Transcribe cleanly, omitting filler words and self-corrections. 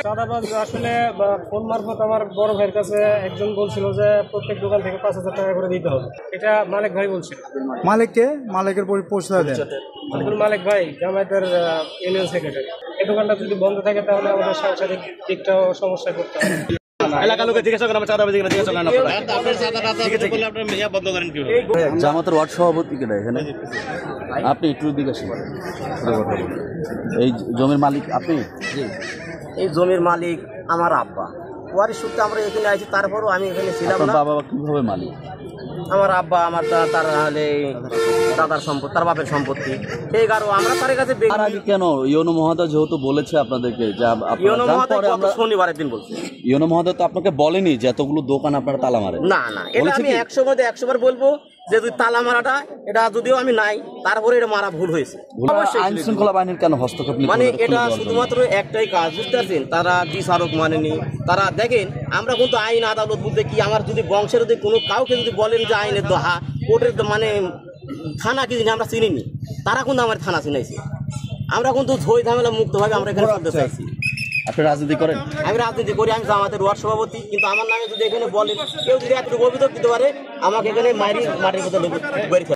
চাঁদাবাজ আসলে ফোন মারফত আমার বড় ভাইয়ের কাছে একজন বলছিল যে প্রত্যেক দোকান থেকে 5,000 টাকা করে দিতে হবে। এটা মালিক ভাই বলছিল। মালিককে মালিকের পরিচয় দেন। আব্দুল মালিক ভাই জামায়াতের ইউনিয়ন সেক্রেটারি। এই দোকানটা যদি বন্ধ থাকে তাহলে আমাদের সাংসারিক দিকটাও সমস্যা করতে হবে। এলাকার লোকে জিজ্ঞাসা করেন, আমার চাঁদাবাজি জিজ্ঞাসা করেন জামাতের ওয়ার্ড সভাপতি কেনা এখানে আপনি একটু জিজ্ঞাসা করেন। এই জমির মালিক আপনি? এই জমির মালিক আমার আব্বা। ওয়ারিশ সূত্রে আমরা এখানে আছি, তারপরও আমি এখানে ছিলাম না। বাবা কিভাবে মালিক? আমার আব্বা আমার তার হলে দাদার সম্পত্তি, তার বাপের সম্পত্তি। এই কারণ আমরা তার কাছে কেন ইউনো মহোদয় যেহেতু বলেছে আপনাদেরকে, শনিবারের দিন বলছে। ইউনো মহোদয় তো আপনাকে বলেনি যে এতগুলো দোকান আপনারা তালা মারেন? না না, এটা আমি 100 বার বলবো যে তালা মারাটা, এটা যদিও আমি নাই, তারপরে এটা মারা ভুল হয়েছে। আইন শৃঙ্খলা বাহিনীর কেন হস্তক্ষেপ? মানে এটা শুধুমাত্র একটাই কাজ, বুঝতে পারছেন? তারা বিচারক মানেনি। তারা দেখেন, আমরা কিন্তু আইন আদালত বলতে কি, আমার যদি বংশের যদি কোনো কাউকে যদি বলেন যে আইনের দোহা, কোর্টের মানে থানা কি জিনিস আমরা চিনিনি, তারা কিন্তু আমার থানা চিনাইছে। আমরা কিন্তু ঝই ঝামেলা মুক্তভাবে আমরা এখানে চলতে চাইছি। আপনি রাজনীতি করেন? আমি রাজনীতি করি, আমি জামাতের ওয়ার্ড সভাপতি। কিন্তু আমার নামে যদি এখানে বলেন, কেউ যদি একটু অভিযোগ দিতে পারে, আমাকে এখানে মাটির মধ্যে